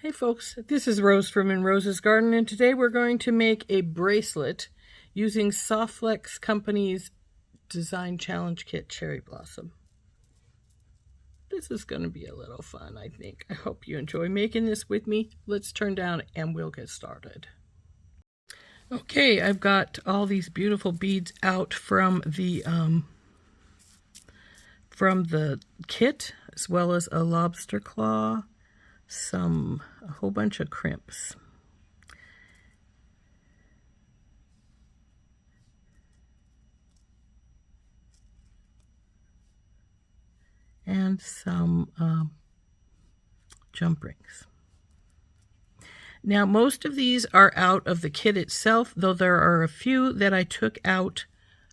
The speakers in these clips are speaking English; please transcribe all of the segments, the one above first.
Hey folks, this is Rose from In Rose's Garden, and today we're going to make a bracelet using SoftFlex Company's Design Challenge Kit Cherry Blossom. This is going to be a little fun, I think. I hope you enjoy making this with me. Let's turn down and we'll get started. Okay, I've got all these beautiful beads out from the kit, as well as a lobster claw, a whole bunch of crimps. And some jump rings. Now, most of these are out of the kit itself, though there are a few that I took out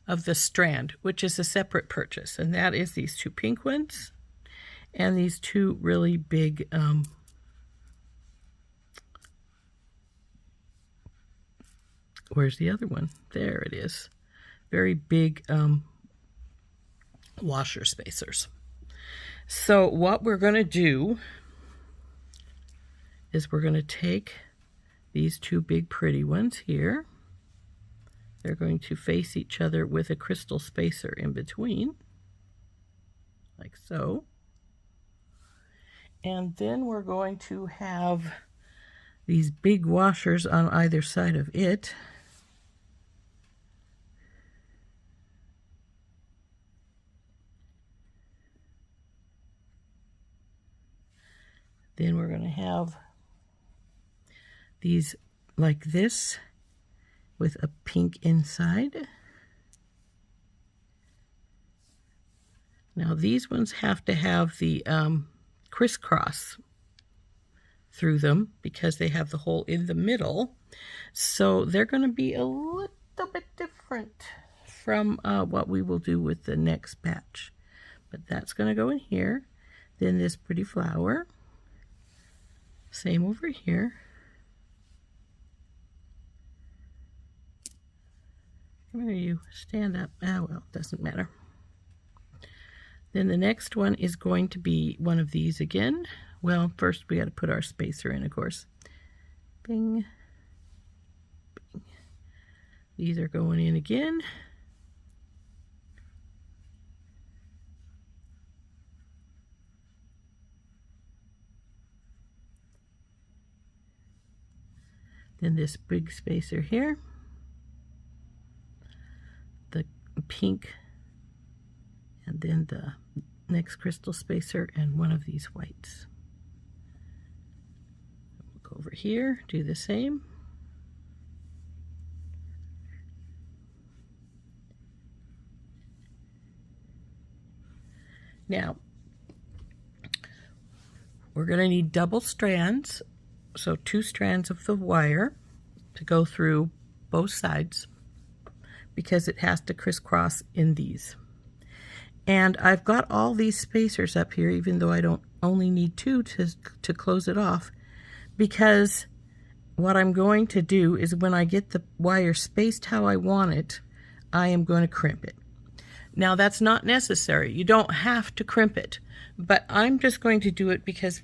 of the strand, which is a separate purchase, and that is these two pink ones and these two really big where's the other one? There it is. Very big washer spacers. So what we're going to do is we're going to take these two big pretty ones here. They're going to face each other with a crystal spacer in between, like so. And then we're going to have these big washers on either side of it. Then we're going to have these like this with a pink inside. Now these ones have to have the crisscross through them because they have the hole in the middle. So they're going to be a little bit different from what we will do with the next batch. But that's going to go in here. Then this pretty flower. Same over here. Come here, you. Stand up. Ah, well, doesn't matter. Then the next one is going to be one of these again. Well, first we got to put our spacer in, of course. Bing. Bing. These are going in again. Then this big spacer here, the pink, and then the next crystal spacer and one of these whites. We'll go over here, do the same. Now, we're going to need double strands. So 2 strands of the wire to go through both sides because it has to crisscross in these. And I've got all these spacers up here, even though I don't only need 2 to close it off, because what I'm going to do is when I get the wire spaced how I want it, I am going to crimp it. Now that's not necessary. You don't have to crimp it, but I'm just going to do it because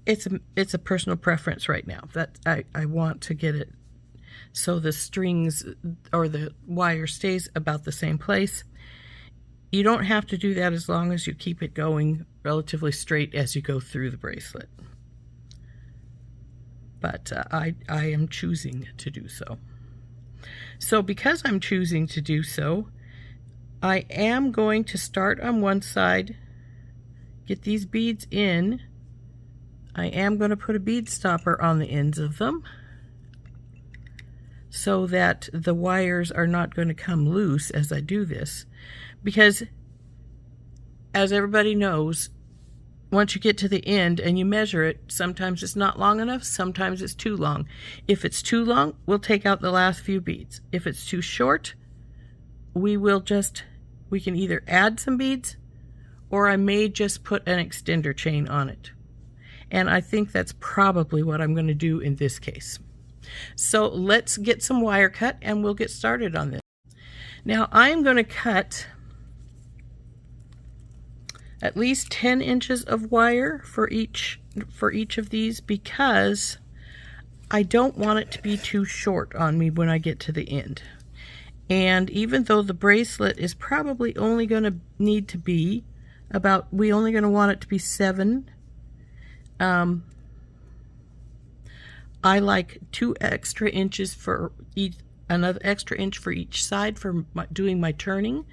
it's a personal preference right now that I want to get it so the strings or the wire stays about the same place. You don't have to do that as long as you keep it going relatively straight as you go through the bracelet. But I am choosing to do so. So because I'm choosing to do so, I am going to start on one side, get these beads in. I am going to put a bead stopper on the ends of them so that the wires are not going to come loose as I do this. Because, as everybody knows, once you get to the end and you measure it, sometimes it's not long enough, sometimes it's too long. If it's too long, we'll take out the last few beads. If it's too short, we can either add some beads or I may just put an extender chain on it. And I think that's probably what I'm going to do in this case. So let's get some wire cut and we'll get started on this. Now I'm going to cut at least 10 inches of wire for each of these, because I don't want it to be too short on me when I get to the end. And even though the bracelet is probably only going to need to be about, we only going to want it to be 7. I like 2 extra inches for each, another extra inch for each side for doing my turning,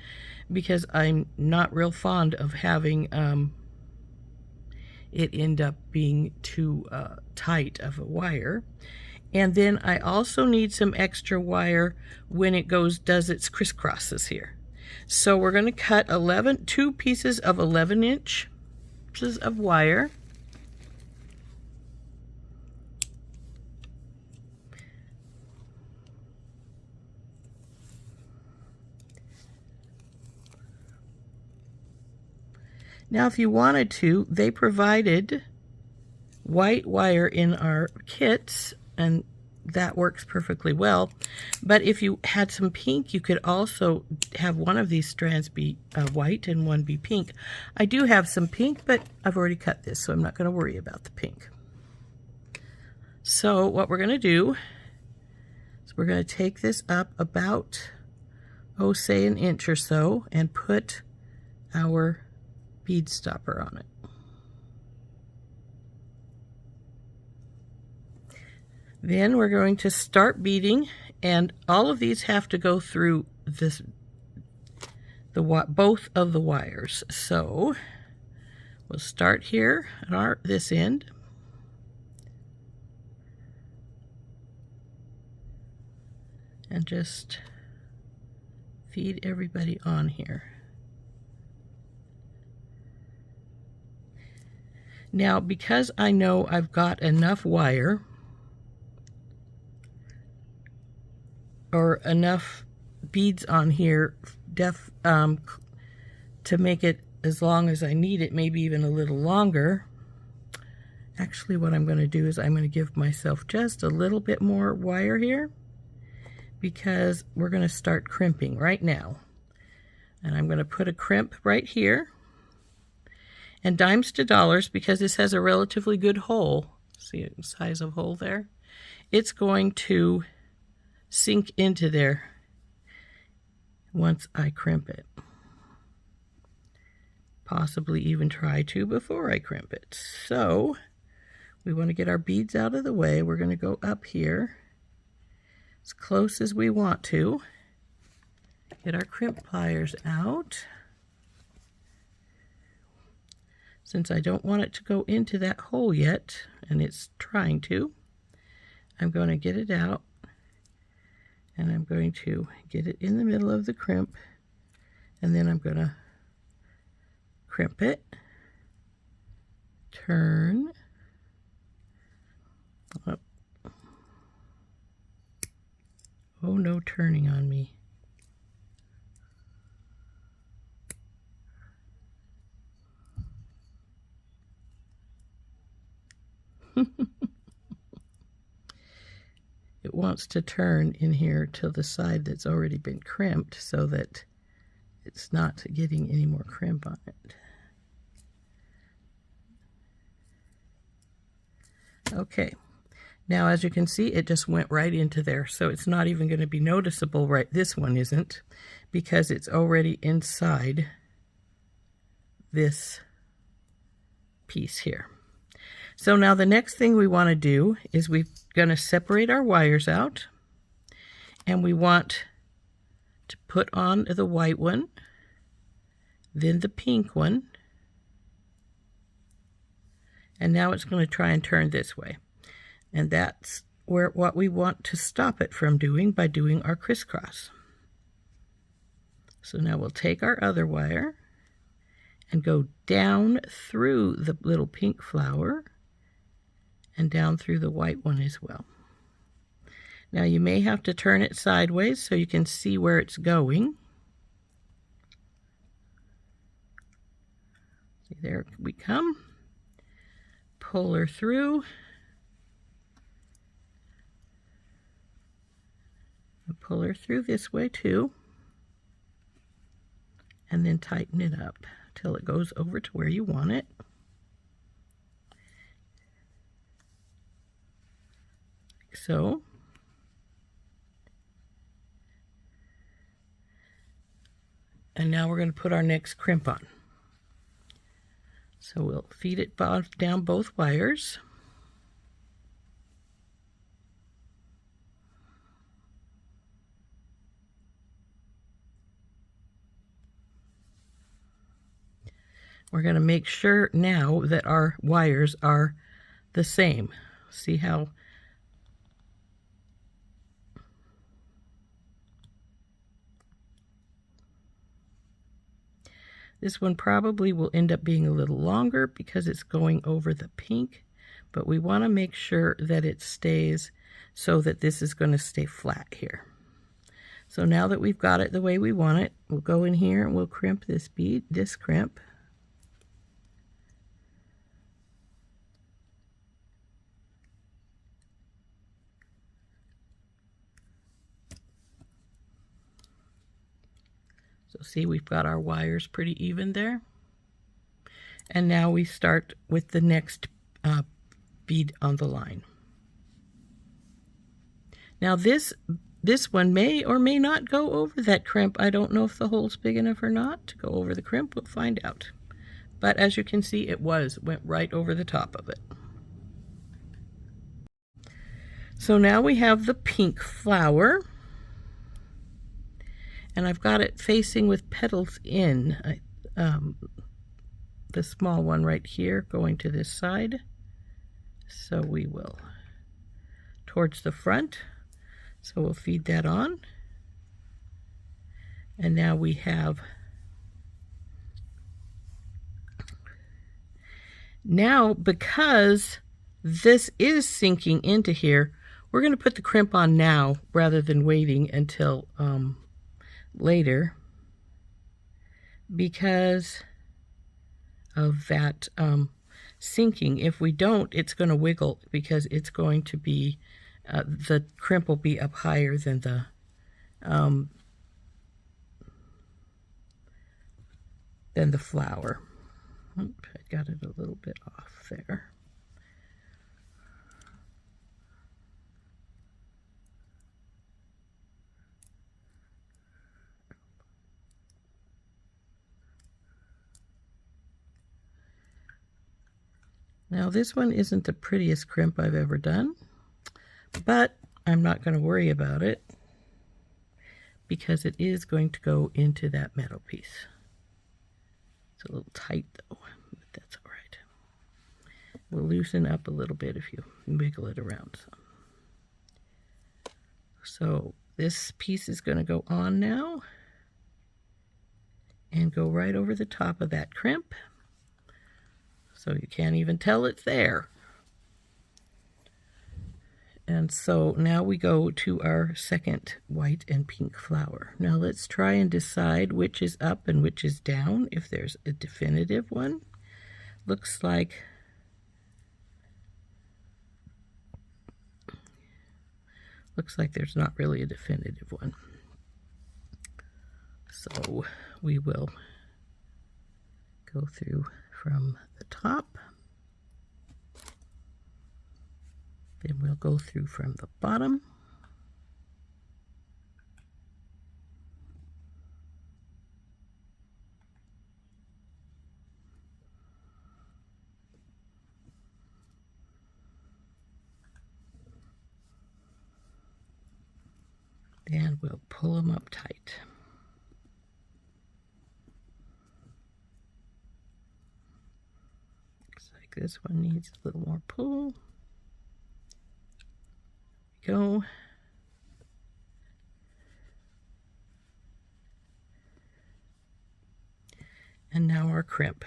because I'm not real fond of having it end up being too tight of a wire. And then I also need some extra wire when it does its crisscrosses here. So we're going to cut 2 pieces of 11 inches of wire. Now, if you wanted to, they provided white wire in our kits, and that works perfectly well. But if you had some pink, you could also have one of these strands be white and one be pink. I do have some pink, but I've already cut this, so I'm not going to worry about the pink. So what we're going to do is we're going to take this up about, oh, say an inch or so, and put our bead stopper on it. Then we're going to start beading, and all of these have to go through this, both of the wires. So we'll start here at this end. And just feed everybody on here. Now, because I know I've got enough wire, or enough beads on here to make it as long as I need it, maybe even a little longer. Actually, what I'm going to do is I'm going to give myself just a little bit more wire here, because we're going to start crimping right now. And I'm going to put a crimp right here. And dimes to dollars, because this has a relatively good hole. See the size of hole there? It's going to sink into there once I crimp it. Possibly even try to before I crimp it. So we want to get our beads out of the way. We're going to go up here as close as we want to. Get our crimp pliers out. Since I don't want it to go into that hole yet, and it's trying to, I'm going to get it out, and I'm going to get it in the middle of the crimp, and then I'm going to crimp it, turn, up. Oh, no turning on me. It wants to turn in here to the side that's already been crimped, so that it's not getting any more crimp on it. Okay, now as you can see, it just went right into there, so it's not even going to be noticeable. Right, this one isn't, because it's already inside this piece here. So now the next thing we want to do is we're going to separate our wires out, and we want to put on the white one, then the pink one, and now it's going to try and turn this way. And that's what we want to stop it from doing by doing our crisscross. So now we'll take our other wire and go down through the little pink flower and down through the white one as well. Now you may have to turn it sideways so you can see where it's going. See, there we come. Pull her through. And pull her through this way too. And then tighten it up till it goes over to where you want it. Like so. And now we're going to put our next crimp on. So we'll feed it down both wires. We're going to make sure now that our wires are the same. See how this one probably will end up being a little longer because it's going over the pink, but we want to make sure that it stays so that this is going to stay flat here. So now that we've got it the way we want it, we'll go in here and we'll crimp this bead, this crimp. So see, we've got our wires pretty even there. And now we start with the next bead on the line. Now this one may or may not go over that crimp. I don't know if the hole's big enough or not to go over the crimp. We'll find out. But as you can see, it went right over the top of it. So now we have the pink flower. And I've got it facing with petals in, the small one right here going to this side. So we will towards the front. So we'll feed that on. And now we have, now because this is sinking into here, we're going to put the crimp on now rather than waiting until later, because of that sinking. If we don't, it's going to wiggle because it's going to be the crimp will be up higher than the flower. Oops, I got it a little bit off there. Now this one isn't the prettiest crimp I've ever done, but I'm not going to worry about it because it is going to go into that metal piece. It's a little tight though, but that's all right. We'll loosen up a little bit if you wiggle it around some. So this piece is going to go on now and go right over the top of that crimp. So you can't even tell it's there. And so now we go to our second white and pink flower. Now let's try and decide which is up and which is down, if there's a definitive one. Looks like there's not really a definitive one. So we will go through from the top, then we'll go through from the bottom, then we'll pull them up tight. This one needs a little more pull. There we go. And now our crimp.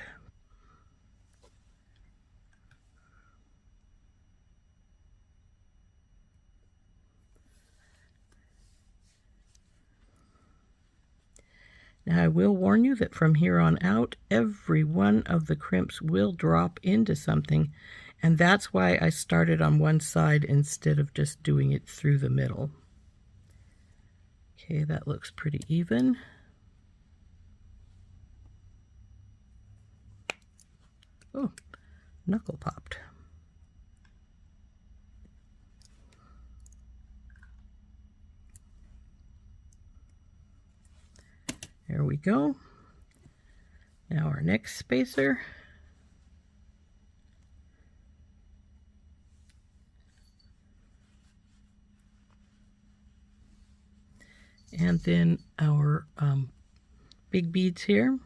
Now I will warn you that from here on out, every one of the crimps will drop into something, and that's why I started on one side instead of just doing it through the middle. Okay, that looks pretty even. Oh, knuckle popped. There we go. Now our next spacer. And then our big beads here.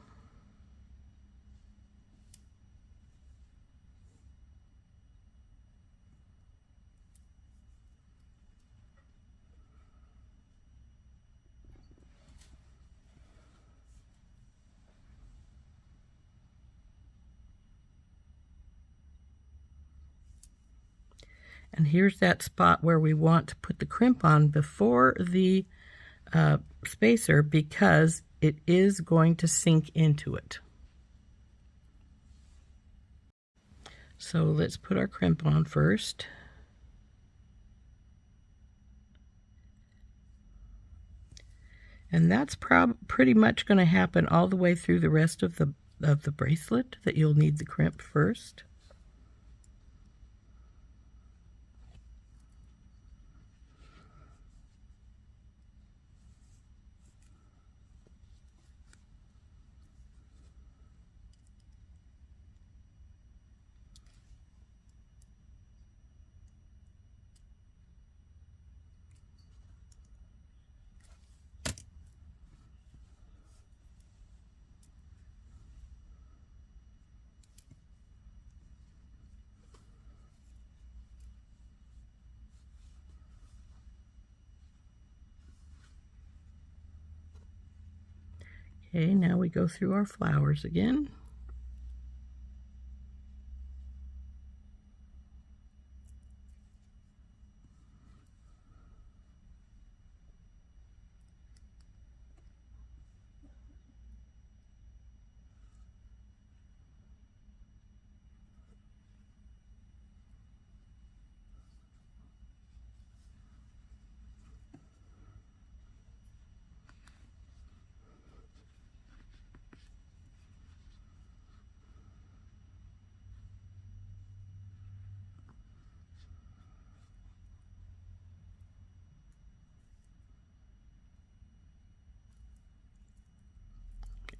And here's that spot where we want to put the crimp on before the spacer, because it is going to sink into it. So let's put our crimp on first. And that's pretty much going to happen all the way through the rest of the bracelet, that you'll need the crimp first. Okay, now we go through our flowers again.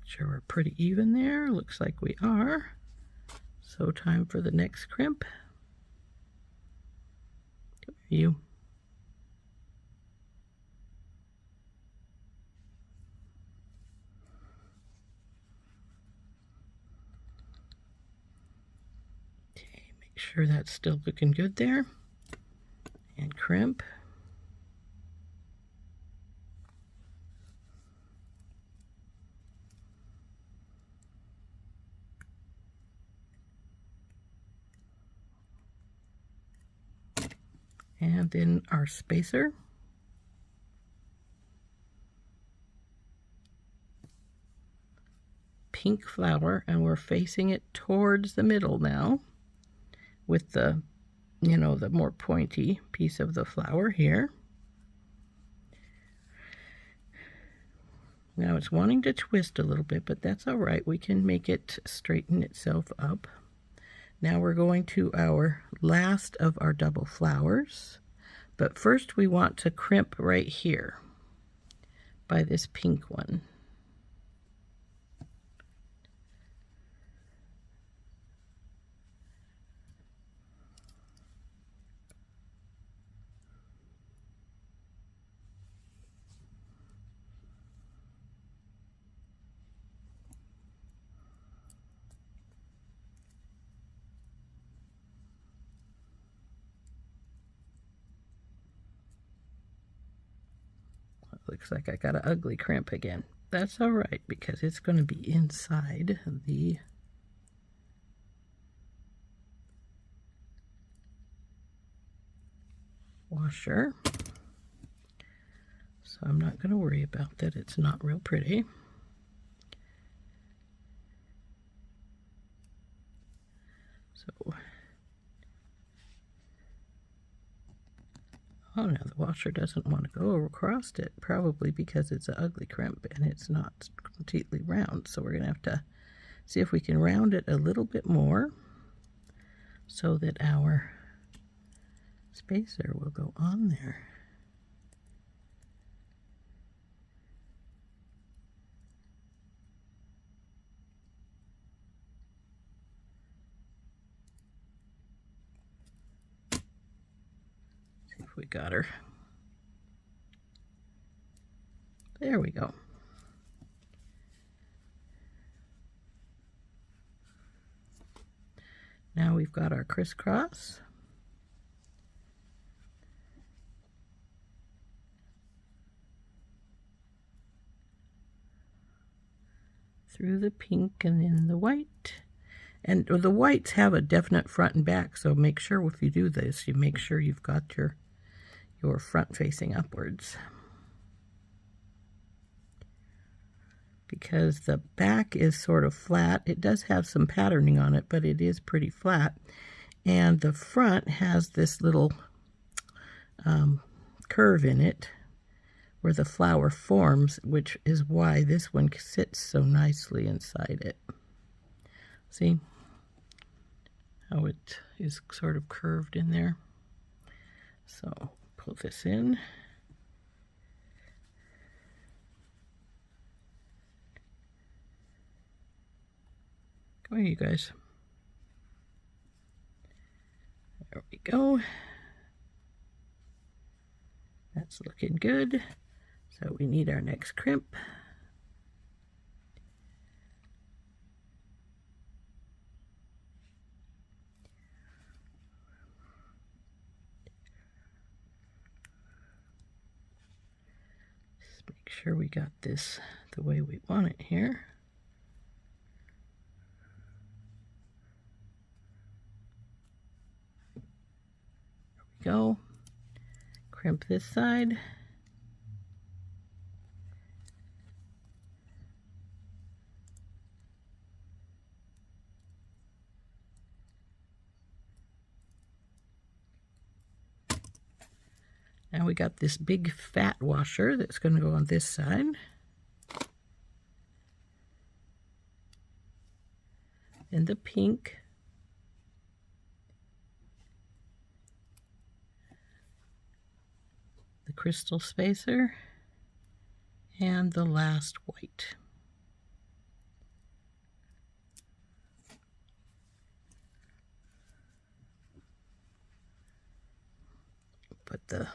Sure we're pretty even there. Looks like we are. So time for the next crimp. Come here, you. Okay, make sure that's still looking good there. And crimp. And then our spacer. Pink flower, and we're facing it towards the middle now with the, you know, the more pointy piece of the flower here. Now it's wanting to twist a little bit, but that's all right. We can make it straighten itself up. Now we're going to our last of our double flowers, but first we want to crimp right here by this pink one. Looks like I got an ugly crimp again. That's all right, because it's going to be inside the washer. So I'm not going to worry about that. It's not real pretty. So, oh, now the washer doesn't want to go across it, probably because it's an ugly crimp and it's not completely round. So we're going to have to see if we can round it a little bit more. so that our spacer will go on there. See if we got her. There we go. Now we've got our crisscross. Through the pink and then the white. And the whites have a definite front and back, so make sure if you do this, you make sure you've got your front facing upwards. Because the back is sort of flat. It does have some patterning on it, but it is pretty flat. And the front has this little curve in it where the flower forms, which is why this one sits so nicely inside it. See how it is sort of curved in there? So pull this in. Come here, you guys. There we go. That's looking good. So we need our next crimp. Just make sure we got this the way we want it here. There we go. Crimp this side. Now we got this big fat washer that's going to go on this side. And the pink. The crystal spacer. And the last white. Put the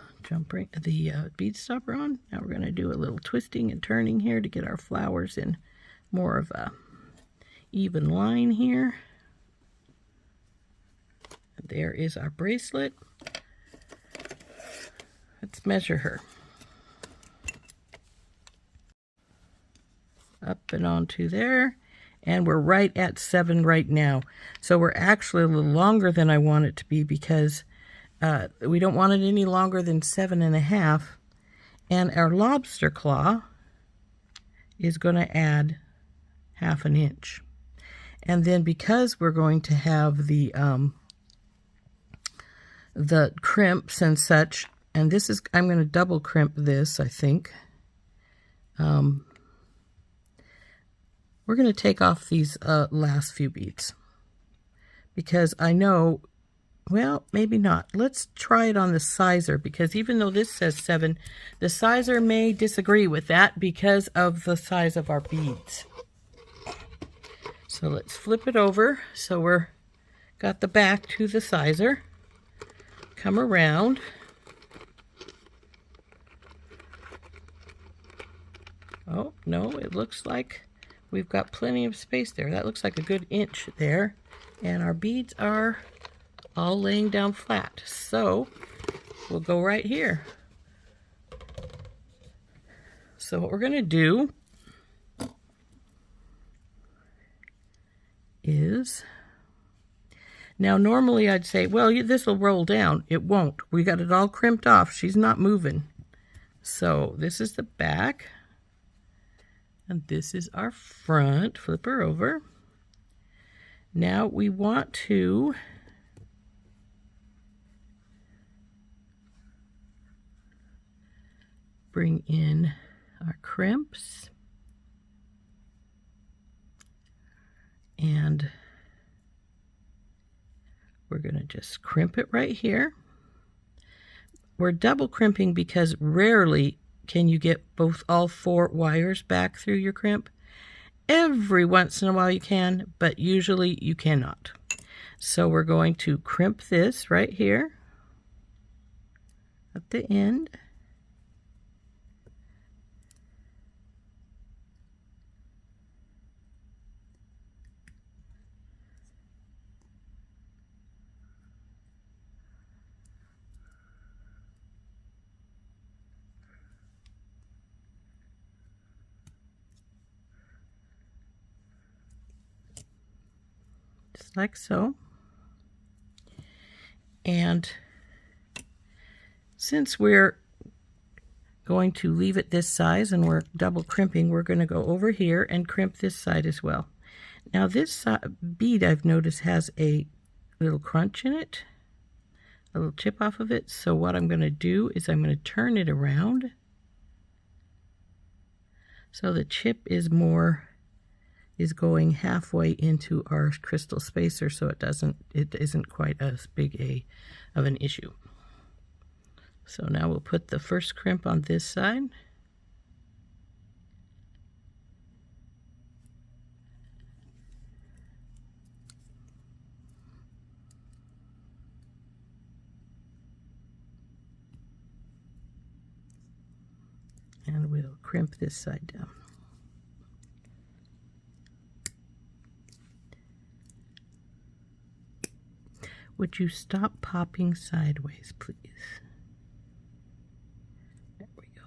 bead stopper on. Now we're going to do a little twisting and turning here to get our flowers in more of a even line here. And there is our bracelet. Let's measure her. Up and onto there. And we're right at 7 right now. So we're actually a little longer than I want it to be because we don't want it any longer than 7.5. And our lobster claw is going to add 1/2 inch. And then because we're going to have the crimps and such, and this is, I'm going to double crimp this, I think. We're going to take off these last few beads because I know, well, maybe not. Let's try it on the sizer because even though this says 7, the sizer may disagree with that because of the size of our beads. So let's flip it over. So we're got the back to the sizer. Come around. Oh, no, it looks like we've got plenty of space there. That looks like a good inch there. And our beads are all laying down flat. So we'll go right here. So what we're going to do is, now normally I'd say, well, this will roll down. It won't. We got it all crimped off. She's not moving. So this is the back. And this is our front. Flip her over. Now we want to bring in our crimps. And we're going to just crimp it right here. We're double crimping because rarely can you get all 4 wires back through your crimp. Every once in a while you can, but usually you cannot. So we're going to crimp this right here at the end. Just like so. And since we're going to leave it this size and we're double crimping, we're going to go over here and crimp this side as well. Now this bead I've noticed has a little crunch in it, a little chip off of it. So what I'm going to do is I'm going to turn it around so the chip is going halfway into our crystal spacer, so it isn't quite as big of an issue. So now we'll put the first crimp on this side. And we'll crimp this side down. Would you stop popping sideways, please? There we go.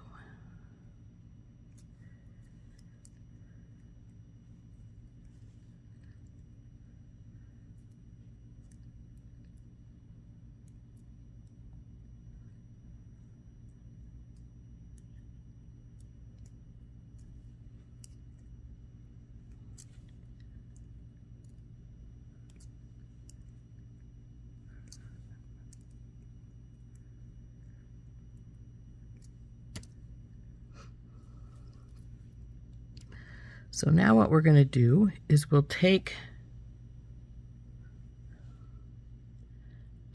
So now what we're going to do is we'll take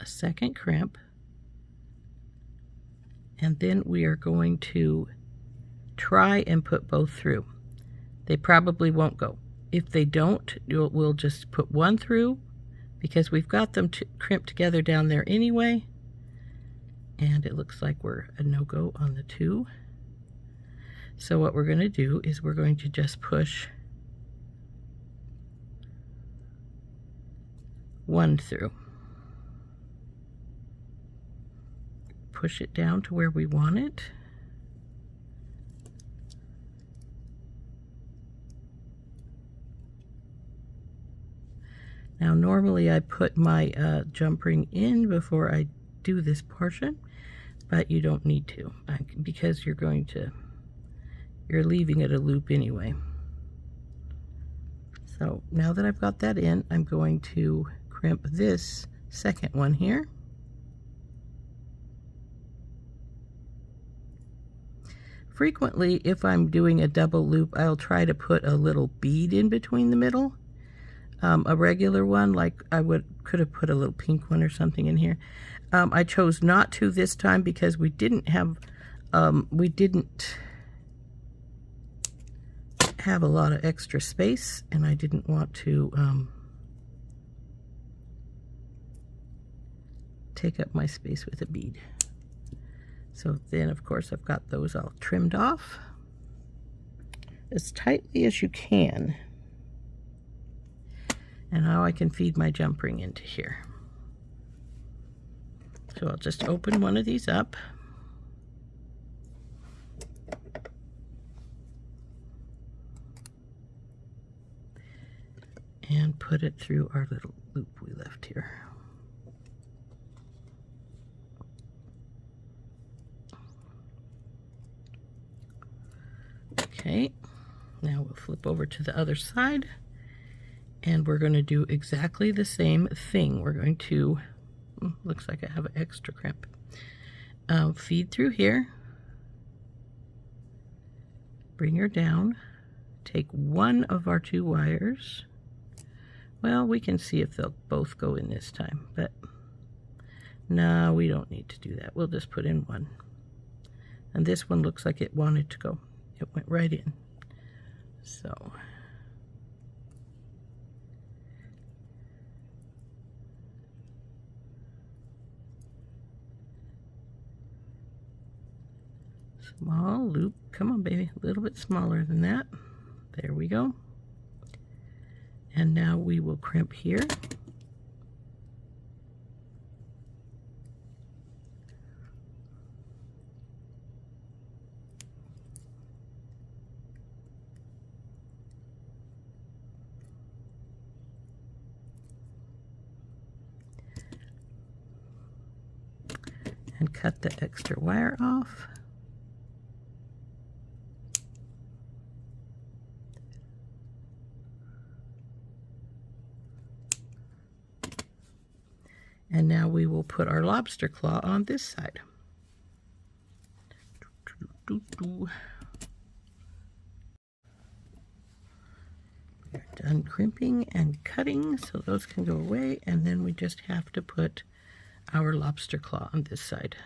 a second crimp, and then we are going to try and put both through. They probably won't go. If they don't, we'll just put one through because we've got them crimped together down there anyway. And it looks like we're a no-go on the 2. So what we're going to do is we're going to just push one through. Push it down to where we want it. Now normally I put my jump ring in before I do this portion, but you don't need to because you're leaving it a loop anyway. So now that I've got that in, I'm going to crimp this second one here. Frequently, if I'm doing a double loop, I'll try to put a little bead in between the middle. A regular one, like I could have put a little pink one or something in here. I chose not to this time because we didn't have a lot of extra space, and I didn't want to take up my space with a bead. So then, of course, I've got those all trimmed off as tightly as you can. And now I can feed my jump ring into here. So I'll just open one of these up. And put it through our little loop we left here. Okay, now we'll flip over to the other side, and we're going to do exactly the same thing. We're going to, looks like I have an extra crimp, feed through here, bring her down, take one of our 2 wires, Well, we can see if they'll both go in this time, but no, we don't need to do that. We'll just put in one. And this one looks like it wanted to go. It went right in. So small loop. Come on, baby. A little bit smaller than that. There we go. And now we will crimp here. And cut the extra wire off. And now we will put our lobster claw on this side. We're done crimping and cutting, so those can go away, and then we just have to put our lobster claw on this side.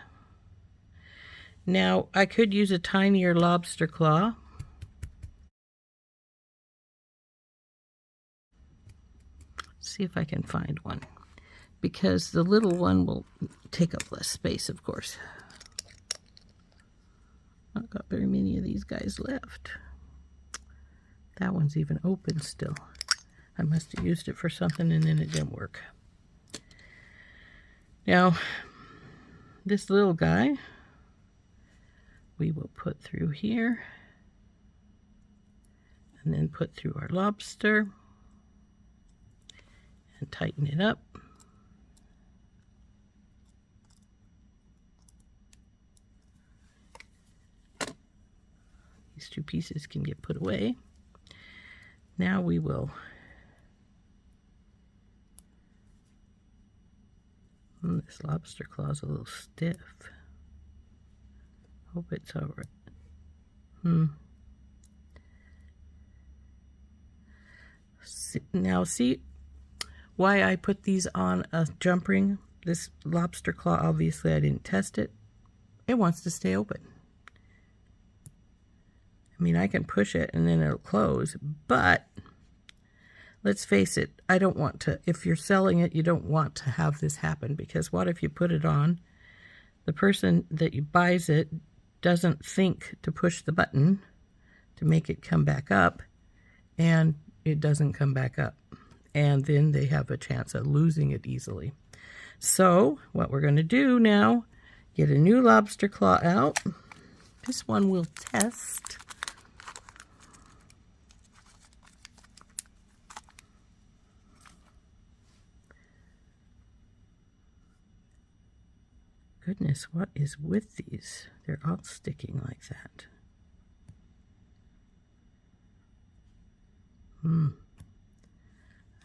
Now, I could use a tinier lobster claw. Let's see if I can find one, because the little one will take up less space, of course. Not got very many of these guys left. That one's even open still. I must have used it for something and then it didn't work. Now, this little guy, we will put through here and then put through our lobster and tighten it up. These two pieces can get put away. Now we will this lobster claw is a little stiff. Hope it's all right. Now see why I put these on a jump ring? This lobster claw, obviously I didn't test it. It wants to stay open. I mean, I can push it and then it'll close, but let's face it, I don't want to, if you're selling it, you don't want to have this happen, because what if you put it on, the person that buys it doesn't think to push the button to make it come back up, and it doesn't come back up, and then they have a chance of losing it easily. So what we're going to do now, get a new lobster claw out. This one we'll test. Goodness, what is with these? They're all sticking like that.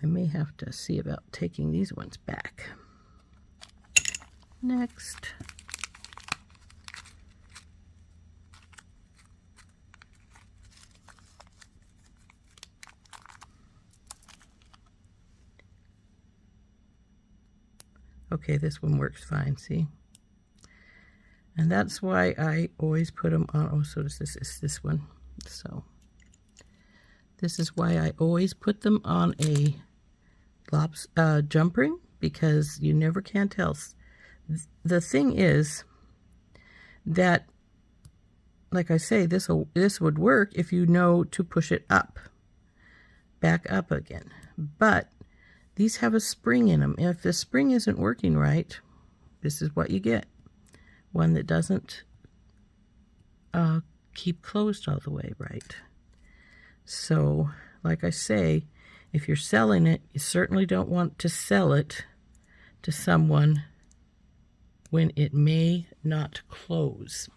I may have to see about taking these ones back. Next. Okay, this one works fine, see? And that's why I always put them on, oh, so is this one. So this is why I always put them on a jump ring, because you never can tell. The thing is that, like I say, this would work if you know to push it up, back up again. But these have a spring in them. If the spring isn't working right, this is what you get. One that doesn't keep closed all the way right. So, like I say, if you're selling it, you certainly don't want to sell it to someone when it may not close.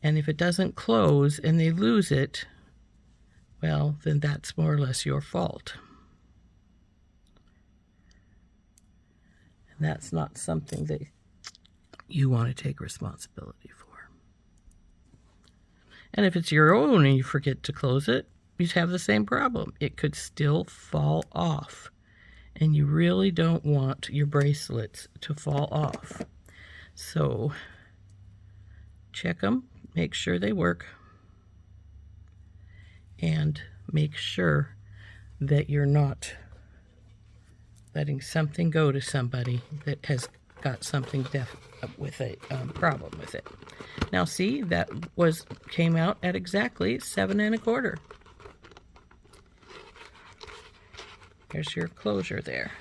And if it doesn't close and they lose it, well, then that's more or less your fault. And that's not something that you want to take responsibility for. And if it's your own and you forget to close it, you have the same problem. It could still fall off. and you really don't want your bracelets to fall off. So check them, make sure they work, and make sure that you're not letting something go to somebody that has got something with a problem with it. Now see, that came out at exactly 7 1/4. There's your closure there.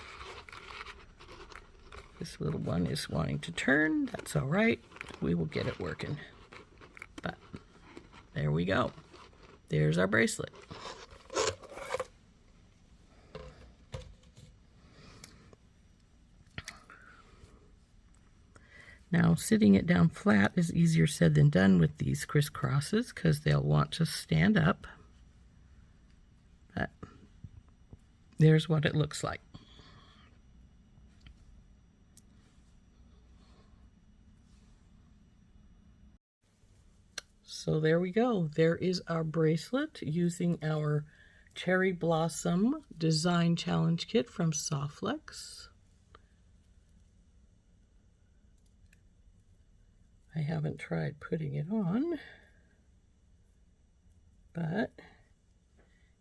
This little one is wanting to turn. That's all right. We will get it working. But there we go. There's our bracelet. Now, sitting it down flat is easier said than done with these crisscrosses because they'll want to stand up. But there's what it looks like. So there we go. There is our bracelet using our Cherry Blossom Design Challenge Kit from SoftFlex. I haven't tried putting it on, but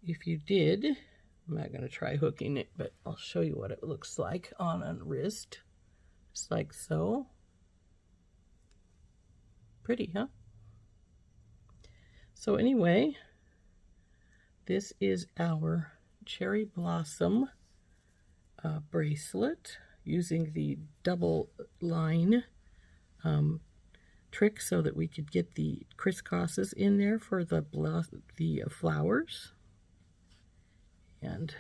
if you did, I'm not going to try hooking it, but I'll show you what it looks like on a wrist, just like so. Pretty, huh? So anyway, this is our Cherry Blossom bracelet using the double line trick so that we could get the crisscrosses in there for the flowers. And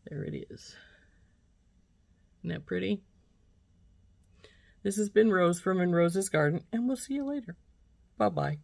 there it is. Isn't that pretty? This has been Rose from In Rose's Garden, and we'll see you later. Bye-bye.